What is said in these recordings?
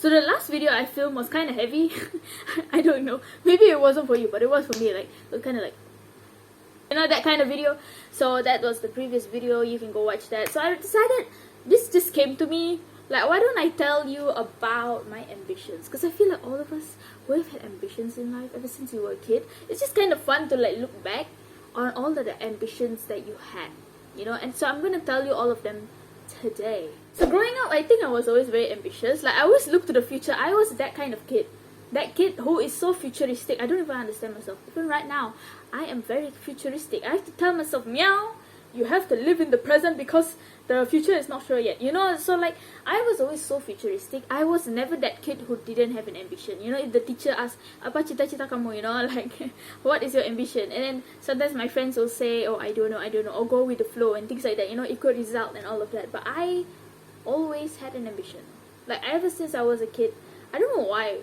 So the last video I filmed was kind of heavy. I don't know. Maybe it wasn't for you, but it was for me. Like, it was kind of like, you know, that kind of video. So that was the previous video. You can go watch that. So I decided, this just came to me. Like, why don't I tell you about my ambitions? Because I feel like all of us, we've had ambitions in life ever since we were a kid. It's just kind of fun to like look back on all of the ambitions that you had, you know. And so I'm going to tell you all of them today. So growing up, I think I was always very ambitious. Like, I always looked to the future. I was that kind of kid. That kid who is so futuristic. I don't even understand myself. Even right now, I am very futuristic. I have to tell myself, Miaw, you have to live in the present because the future is not sure yet, you know. So like, I was always so futuristic. I was never that kid who didn't have an ambition, you know. If the teacher asks, apa cita-cita kamu, you know, like, what is your ambition? And then sometimes my friends will say, oh, I don't know, or go with the flow and things like that, you know, equal result and all of that. But I always had an ambition. Like, ever since I was a kid, I don't know why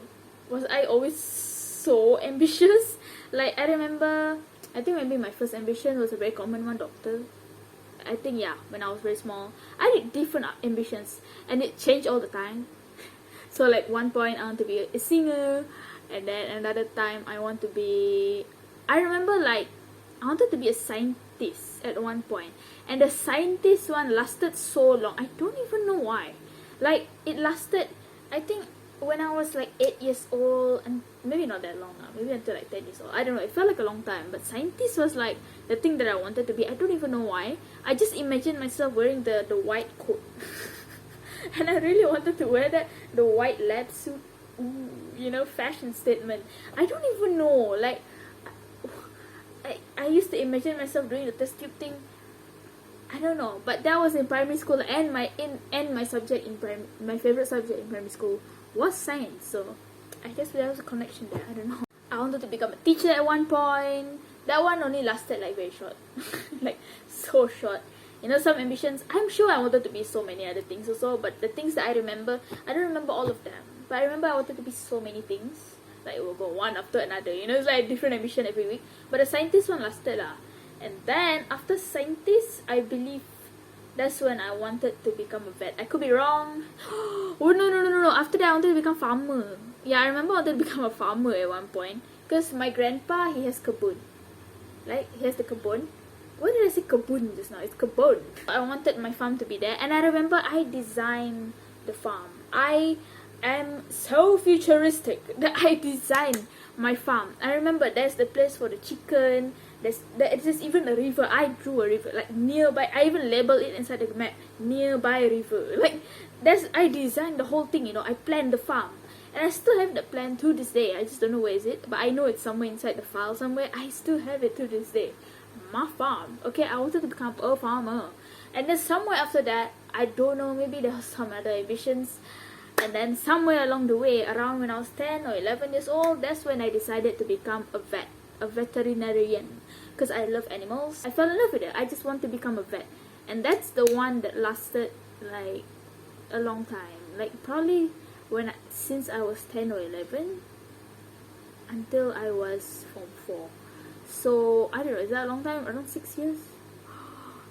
was I always so ambitious. Like, I remember, I think maybe my first ambition was a very common one, doctor. I think, yeah, when I was very small, I did different ambitions, and it changed all the time. So like, one point I want to be a singer, and then another time I want to be, I remember like, I wanted to be a scientist at one point, and the scientist one lasted so long. I don't even know why. Like, it lasted, I think, when I was like 8 years old, and maybe not that long now, maybe until like 10 years old. I don't know, it felt like a long time. But scientist was like the thing that I wanted to be. I don't even know why. I just imagined myself wearing the white coat. And I really wanted to wear the white lab suit. Ooh, you know, fashion statement. I don't even know. Like, I used to imagine myself doing the test tube thing. I don't know, but that was in primary school, and my subject in my favorite subject in primary school was science. So I guess there was a connection there. I don't know. I wanted to become a teacher at one point. That one only lasted like very short. Like, so short. You know, some ambitions, I'm sure I wanted to be so many other things also, but the things that I remember, I don't remember all of them, but I remember I wanted to be so many things. Like, it will go one after another, you know. It's like a different ambition every week. But the scientist one lasted lah. And then after scientist, I believe that's when I wanted to become a vet. I could be wrong. Oh, no. After that, I wanted to become farmer. Yeah, I remember I wanted to become a farmer at one point. Because my grandpa, he has kebun. Like, he has the kebun. Why did I say kebun just now? It's kebun. I wanted my farm to be there. And I remember I designed the farm. I am so futuristic that I designed my farm. I remember there's the place for the chicken. There's even a river. I drew a river, like, nearby. I even labeled it inside the map, nearby river. Like, I designed the whole thing, you know. I planned the farm, and I still have the plan to this day. I just don't know where is it, but I know it's somewhere inside the file somewhere. I still have it to this day. My farm. Okay, I wanted to become a farmer, and then somewhere after that, I don't know, maybe there was some other ambitions. And then somewhere along the way, around when I was 10 or 11 years old, that's when I decided to become a veterinarian, because I love animals. I fell in love with it. I just want to become a vet, and that's the one that lasted like a long time. Like, probably since I was 10 or 11 until I was Form 4. So I don't know, is that a long time? Around 6 years?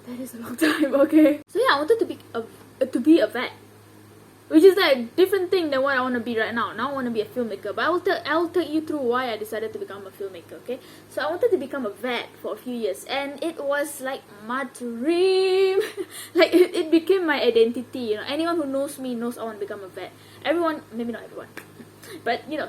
That is a long time. Okay. So yeah, I wanted to be a vet, which is like a different thing than what I want to be right now. Now I want to be a filmmaker, but I'll take you through why I decided to become a filmmaker, okay? So I wanted to become a vet for a few years, and it was like my dream. Like, it became my identity, you know. Anyone who knows me knows I want to become a vet. Everyone, maybe not everyone, but you know,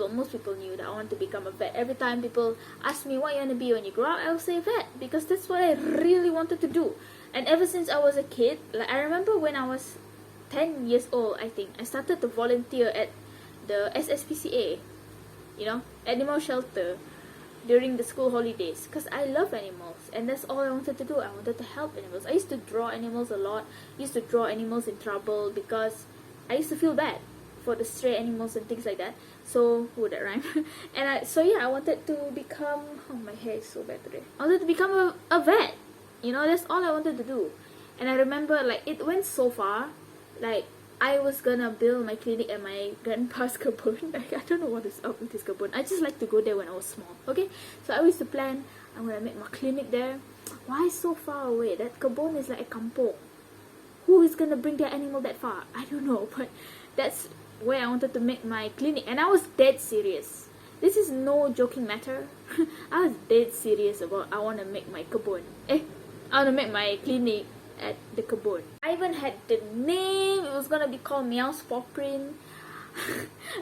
most people knew that I want to become a vet. Every time people ask me what you want to be when you grow up, I'll say vet, because that's what I really wanted to do. And ever since I was a kid, like, I remember when I was 10 years old, I think, I started to volunteer at the SSPCA, you know, animal shelter, during the school holidays, because I love animals, and that's all I wanted to do. I wanted to help animals. I used to draw animals a lot. I used to draw animals in trouble, because I used to feel bad for the stray animals and things like that. So, would that rhyme? And I wanted to become, oh, my hair is so bad today. I wanted to become a vet, you know. That's all I wanted to do. And I remember, like, it went so far. Like, I was gonna build my clinic at my grandpa's kebun. Like, I don't know what is up with his kebun. I just like to go there when I was small, okay? So I used to plan, I'm gonna make my clinic there. Why so far away? That kebun is like a kampong. Who is gonna bring their animal that far? I don't know, but that's where I wanted to make my clinic, and I was dead serious. This is no joking matter. I was dead serious about I want to make my kebun. I want to make my clinic at the kebun. I even had the name. It was gonna be called Miaw's Paw Print.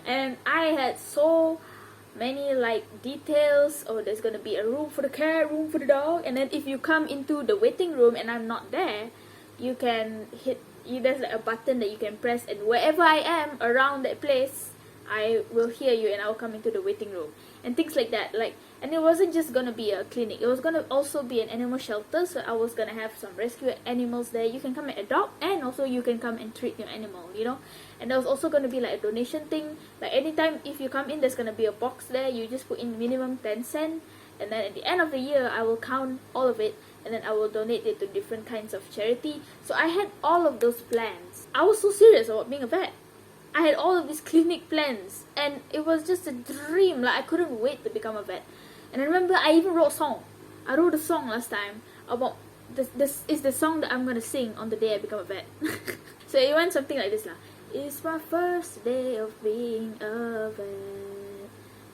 And I had so many like details. Oh, there's gonna be a room for the cat, room for the dog, and then if you come into the waiting room and I'm not there, you can there's like a button that you can press, and wherever I am around that place, I will hear you and I will come into the waiting room and things like that. Like, and it wasn't just gonna be a clinic, it was gonna also be an animal shelter. So I was gonna have some rescue animals there. You can come and adopt, and also you can come and treat your animal, you know. And there was also gonna be like a donation thing. Like anytime if you come in, there's gonna be a box there. You just put in minimum 10 cents, and then at the end of the year I will count all of it, and then I will donate it to different kinds of charity. So I had all of those plans. I was so serious about being a vet. I had all of these clinic plans, and it was just a dream. Like, I couldn't wait to become a vet. And I remember I even wrote a song. I wrote a song last time about this is the song that I'm gonna sing on the day I become a vet. So it went something like this lah. It's my first day of being a vet.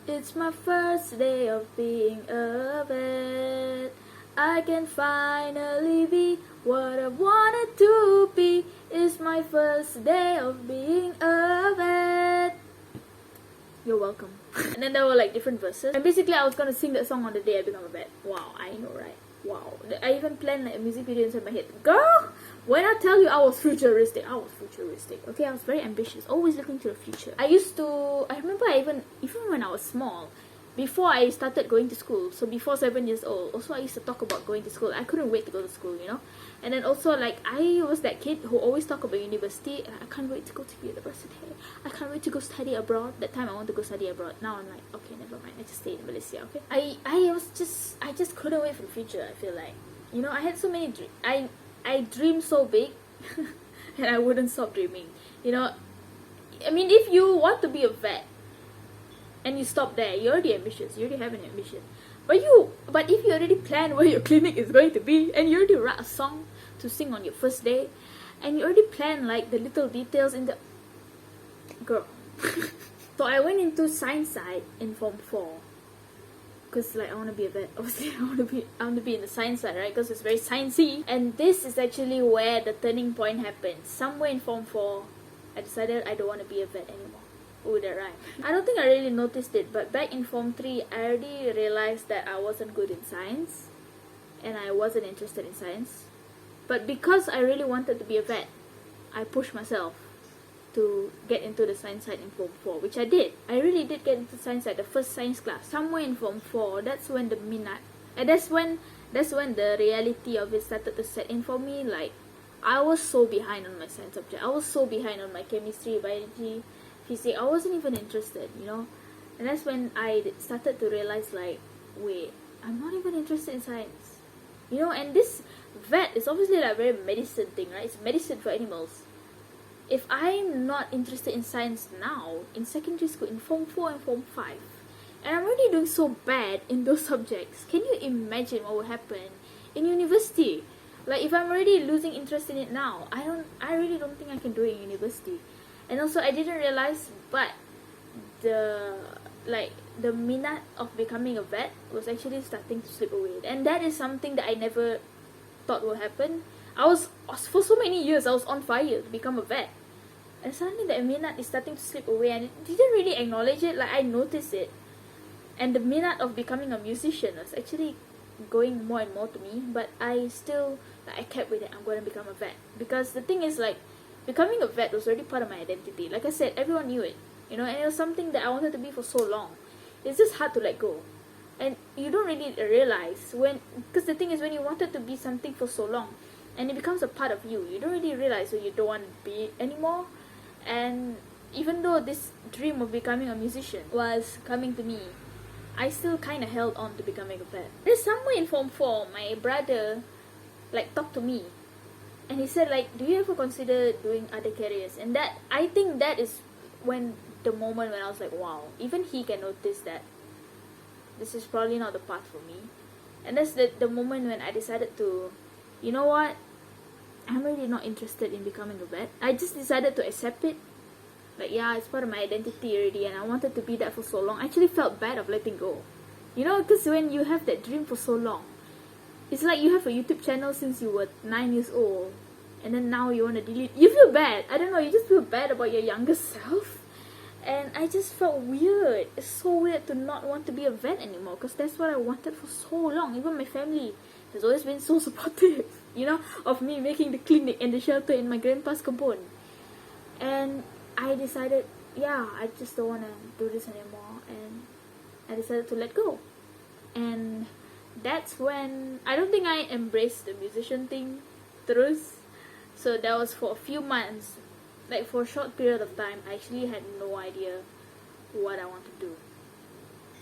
It's my first day of being a vet. I can finally be what I wanted to be. It's my first day of being a vet. You're welcome. And then there were like different verses, and basically I was gonna sing that song on the day I become a vet. Wow, I know, right? Wow. I even planned like a music video inside my head. Girl, when I tell you I was futuristic, okay? I was very ambitious, always looking to the future. I remember even when I was small, before I started going to school, so before 7 years old, also I used to talk about going to school. I couldn't wait to go to school, you know. And then also, like, I was that kid who always talked about university. I can't wait to go to university. I can't wait to go study abroad. That time I want to go study abroad. Now I'm like, okay, never mind. I just stay in Malaysia, okay? I just couldn't wait for the future. I feel like, you know, I had so many dreams. I dreamed so big, and I wouldn't stop dreaming. You know, I mean, if you want to be a vet, and you stop there, you're already ambitious. You already have an ambition. But if you already plan where your clinic is going to be, and you already write a song to sing on your first day, and you already plan like the little details in the girl. So I went into science side in Form 4, because like I want to be a vet. Obviously, I want to be in the science side, right? Because it's very sciencey. And this is actually where the turning point happened. Somewhere in Form 4, I decided I don't want to be a vet anymore. Oh, that rhyme. I don't think I really noticed it, but back in Form 3, I already realized that I wasn't good in science, and I wasn't interested in science. But because I really wanted to be a vet, I pushed myself to get into the science side in Form 4, which I did. I really did get into science side, the first science class. Somewhere in Form 4, that's when the minat, and that's when the reality of it started to set in for me. Like, I was so behind on my science subject. I was so behind on my chemistry, biology, physics. I wasn't even interested, you know. And that's when I started to realize, like, wait, I'm not even interested in science, you know. And this vet is obviously like a very medicine thing, right? It's medicine for animals. If I'm not interested in science now, in secondary school, in Form 4 and Form 5, and I'm already doing so bad in those subjects, can you imagine what will happen in university? Like, if I'm already losing interest in it now, I really don't think I can do it in university. And also, I didn't realize, but the minat of becoming a vet was actually starting to slip away. And that is something that I never thought would happen. For so many years, I was on fire to become a vet. And suddenly that minat is starting to slip away, and I didn't really acknowledge it. Like, I noticed it. And the minat of becoming a musician was actually going more and more to me. But I still, I kept with it. I'm going to become a vet. Because the thing is, like, becoming a vet was already part of my identity. Like I said, everyone knew it, you know, and it was something that I wanted to be for so long. It's just hard to let go. And you don't really realize because the thing is, when you wanted to be something for so long, and it becomes a part of you, you don't really realize when you don't want to be anymore. And even though this dream of becoming a musician was coming to me, I still kind of held on to becoming a vet. There's somewhere in Form 4, my brother, like, talked to me. And he said, like, do you ever consider doing other careers? And that, I think that is when the moment when I was like, wow, even he can notice that this is probably not the path for me. And that's the moment when I decided to, you know what, I'm really not interested in becoming a vet. I just decided to accept it. Like, yeah, it's part of my identity already, and I wanted to be that for so long. I actually felt bad of letting go. You know, because when you have that dream for so long, it's like you have a YouTube channel since you were 9 years old, and then now you want to delete. You feel bad. I don't know, you just feel bad about your younger self. And I just felt weird. It's so weird to not want to be a vet anymore, because that's what I wanted for so long. Even my family has always been so supportive, you know, of me making the clinic and the shelter in my grandpa's compound. And I decided, yeah, I just don't want to do this anymore, and I decided to let go. And that's when I don't think I embraced the musician thing terus. So that was for a few months, like for a short period of time. I actually had no idea what I want to do.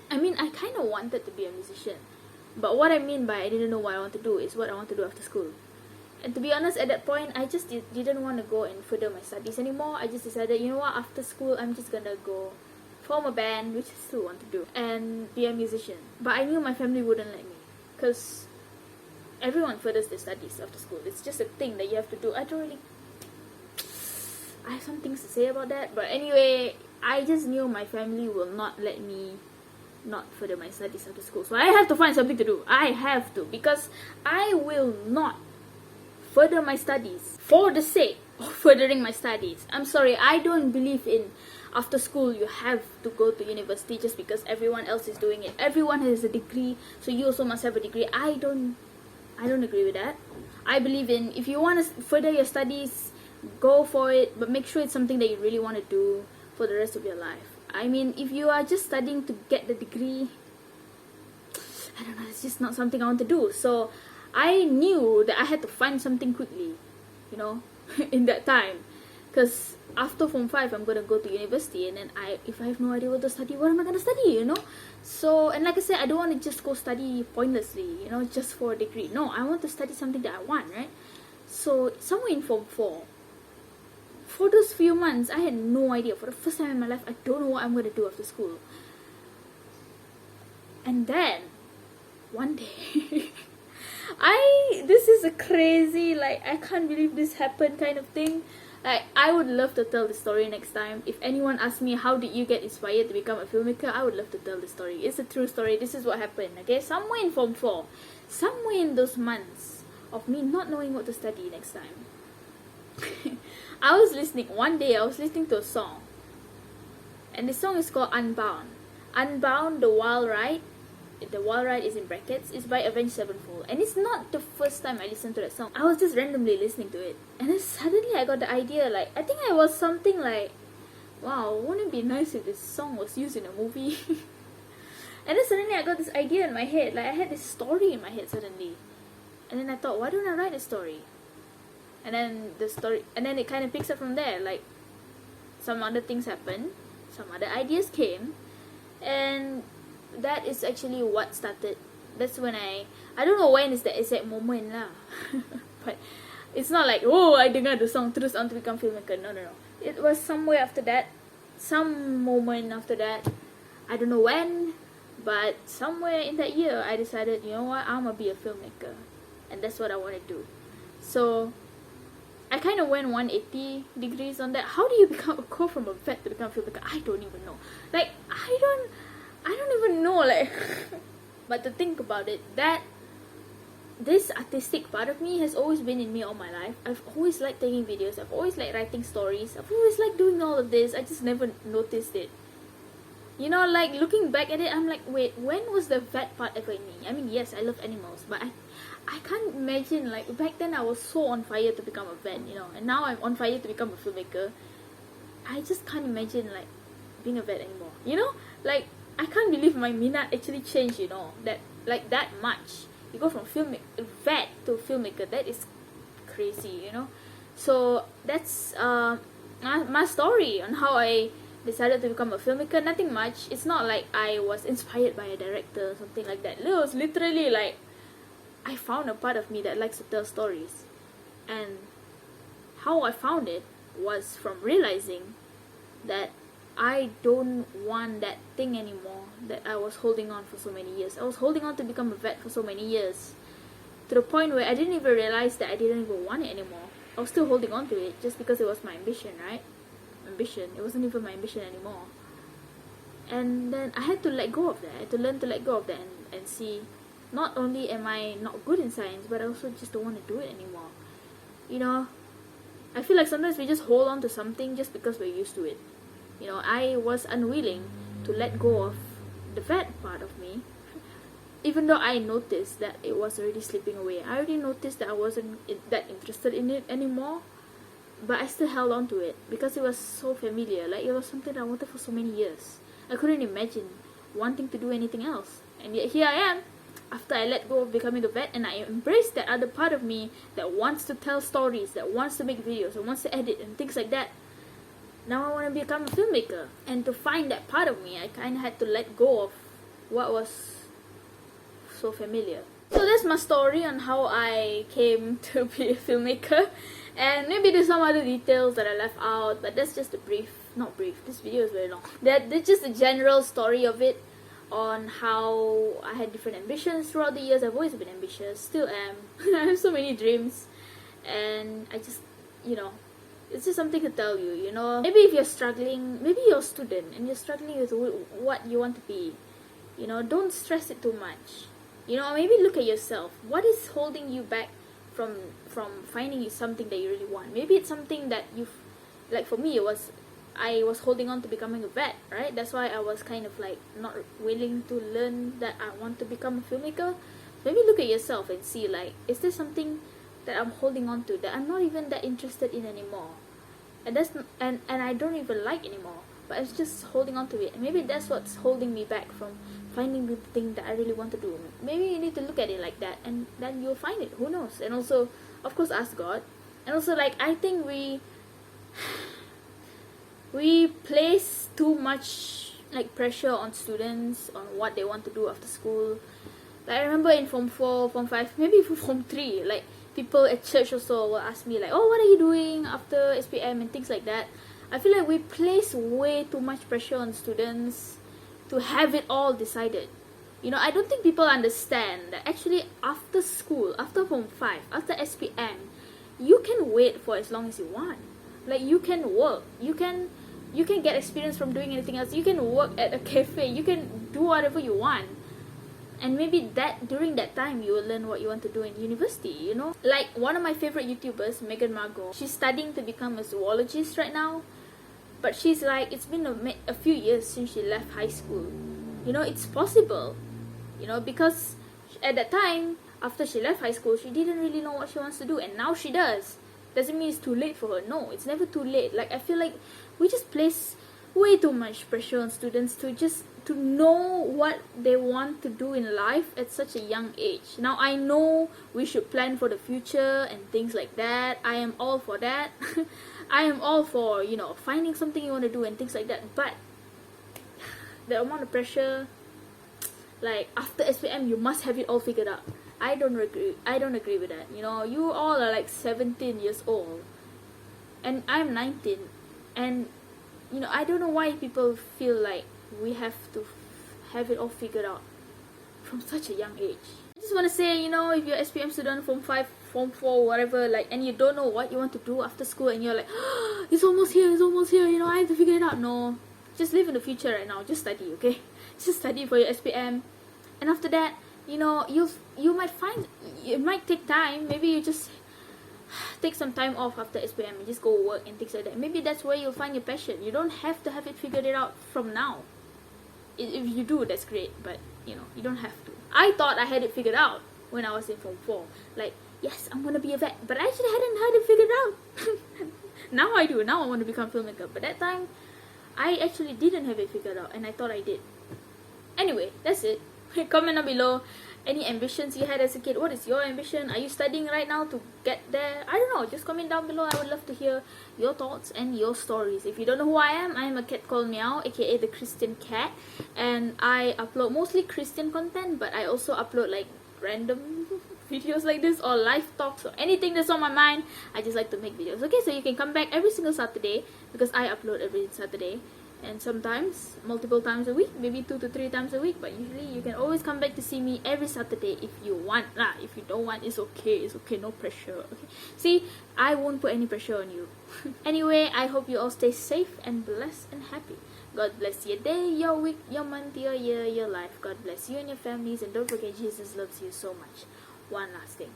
I mean, I kind of wanted to be a musician, but what I mean by I didn't know what I want to do is what I want to do after school. And to be honest, at that point, I just didn't want to go and further my studies anymore. I just decided, you know what, after school, I'm just gonna go form a band, which I still want to do, and be a musician. But I knew my family wouldn't let me, because everyone furthers their studies after school. It's just a thing that you have to do. I have some things to say about that, but anyway, I just knew my family will not let me not further my studies after school. So I have to find something to do. I have to, because I will not further my studies for the sake of furthering my studies. I'm sorry, I don't believe in after school you have to go to university just because everyone else is doing it. Everyone has a degree, so you also must have a degree. I don't agree with that. I believe in, if you want to further your studies, go for it, but make sure it's something that you really want to do for the rest of your life. I mean, if you are just studying to get the degree, I don't know, it's just not something I want to do. So I knew that I had to find something quickly, you know, in that time. Because after Form 5, I'm going to go to university, and then if I have no idea what to study, what am I going to study, you know? So, and like I said, I don't want to just go study pointlessly, you know, just for a degree. No, I want to study something that I want, right? So, somewhere in Form 4, for those few months, I had no idea. For the first time in my life, I don't know what I'm going to do after school. And then, one day, this is a crazy, like, I can't believe this happened kind of thing. Like, I would love to tell the story next time. If anyone asks me, how did you get inspired to become a filmmaker, I would love to tell the story. It's a true story. This is what happened, okay? Somewhere in Form 4, somewhere in those months of me not knowing what to study next time, one day I was listening to a song. And the song is called Unbound. Unbound, the Wild Ride. The Wild Ride is in brackets. It's by Avenged Sevenfold, and it's not the first time I listened to that song. I was just randomly listening to it, and then suddenly I got the idea. Like, I think I was something like, "Wow, wouldn't it be nice if this song was used in a movie?" And then suddenly I got this idea in my head. Like, I had this story in my head suddenly, and then I thought, why don't I write a story? And then it kind of picks up from there. Like, some other things happened, some other ideas came, and that is actually what started. That's when I don't know when is the exact moment lah. But it's not like, oh, I dengar the song terus I want to become filmmaker. No. It was somewhere after that, some moment after that. I don't know when, but somewhere in that year, I decided, you know what, I'm gonna be a filmmaker, and that's what I want to do. So I kind of went 180 degrees on that. How do you go from a vet to become a filmmaker? I don't even know. Like, I don't even know, like. But to think about it, that this artistic part of me has always been in me all my life. I've always liked taking videos. I've always liked writing stories. I've always liked doing all of this. I just never noticed it. You know, like, looking back at it, I'm like, wait, when was the vet part ever in me? I mean, yes, I love animals, but I can't imagine, like, back then I was so on fire to become a vet, you know, and now I'm on fire to become a filmmaker. I just can't imagine, like, being a vet anymore, you know? Like, I can't believe my minat actually changed, you know, that much. You go from vet to filmmaker. That is crazy, you know. So that's my story on how I decided to become a filmmaker. Nothing much. It's not like I was inspired by a director or something like that. It was literally like I found a part of me that likes to tell stories, and how I found it was from realizing that I don't want that thing anymore that I was holding on for so many years. I was holding on to become a vet for so many years, to the point where I didn't even realize that I didn't even want it anymore. I was still holding on to it just because it was my ambition, right? ambition. It wasn't even my ambition anymore. And then I had to let go of that. I had to learn to let go of that and see, not only am I not good in science, but I also just don't want to do it anymore. You know, I feel like sometimes we just hold on to something just because we're used to it. You know, I was unwilling to let go of the vet part of me, even though I noticed that it was already slipping away. I already noticed that I wasn't that interested in it anymore, but I still held on to it because it was so familiar. Like, it was something that I wanted for so many years. I couldn't imagine wanting to do anything else. And yet here I am, after I let go of becoming a vet, and I embraced that other part of me that wants to tell stories, that wants to make videos, and wants to edit and things like that. Now I want to become a filmmaker. And to find that part of me, I kind of had to let go of what was so familiar. So that's my story on how I came to be a filmmaker. And maybe there's some other details that I left out, but that's just a brief, not brief, this video is very long. That's just a general story of it, on how I had different ambitions throughout the years. I've always been ambitious, still am. I have so many dreams, and I just, you know, it's just something to tell you, you know. Maybe if you're struggling, maybe you're a student and you're struggling with what you want to be, you know, don't stress it too much. You know, maybe look at yourself. What is holding you back from finding something that you really want? Maybe it's something that you've, like for me, I was holding on to becoming a vet, right? That's why I was kind of like not willing to learn that I want to become a filmmaker. Maybe look at yourself and see, like, is there something that I'm holding on to that I'm not even that interested in anymore, and I don't even like anymore, but I'm just holding on to it. And maybe that's what's holding me back from finding the thing that I really want to do. Maybe you need to look at it like that, and then you'll find it. Who knows? And also, of course, ask God. And also, like, I think we place too much like pressure on students on what they want to do after school. Like, I remember in Form 4, Form 5, maybe even Form 3, like, people at church also will ask me like, oh, what are you doing after SPM and things like that. I feel like we place way too much pressure on students to have it all decided. You know, I don't think people understand that actually after school, after Form 5, after SPM, you can wait for as long as you want. Like, you can work, you can get experience from doing anything else, you can work at a cafe, you can do whatever you want. And maybe that during that time you will learn what you want to do in university, you know. Like, one of my favorite YouTubers, Miaw, she's studying to become a zoologist right now, but she's like, it's been a few years since she left high school. You know, it's possible, you know, because at that time, after she left high school, she didn't really know what she wants to do, and now she does. Doesn't mean it's too late for her. No, it's never too late. Like, I feel like we just place way too much pressure on students to know what they want to do in life at such a young age. Now, I know we should plan for the future and things like that. I am all for that. I am all for, you know, finding something you want to do and things like that. But the amount of pressure, like, after SPM, you must have it all figured out. I don't agree with that. You know, you all are like 17 years old, and I'm 19, and you know, I don't know why people feel like we have to have it all figured out from such a young age. I just want to say, you know, if you're SPM student, Form 5, Form 4, whatever, like, and you don't know what you want to do after school, and you're like, oh, it's almost here, you know, I have to figure it out. No, just live in the future right now. Just study, okay? Just study for your SPM, and after that, you know, you might find, it might take time. Maybe you just take some time off after SPM and just go work and things like that. Maybe that's where you'll find your passion. You don't have to have it figured out from now. If you do, that's great, but you know, you don't have to. I thought I had it figured out when I was in Form 4. Like, yes, I'm gonna be a vet, but I actually hadn't had it figured out. Now I do. Now I want to become a filmmaker, but that time I actually didn't have it figured out, and I thought I did. Anyway, that's it. Comment down below any ambitions you had as a kid. What is your ambition? Are you studying right now to get there? I don't know. Just comment down below. I would love to hear your thoughts and your stories. If you don't know who I am a cat called Miaw, aka the Christian cat, and I upload mostly Christian content, but I also upload like random videos like this, or live talks, or anything that's on my mind. I just like to make videos. Okay, so you can come back every single Saturday, because I upload every Saturday, and sometimes multiple times a week, maybe 2 to 3 times a week. But usually you can always come back to see me every Saturday if you want lah. If you don't want, it's okay, no pressure. Okay, see, I won't put any pressure on you. Anyway, I hope you all stay safe and blessed and happy. God bless your day, your week, your month, your year, your life. God bless you and your families, and don't forget Jesus loves you so much. One last thing.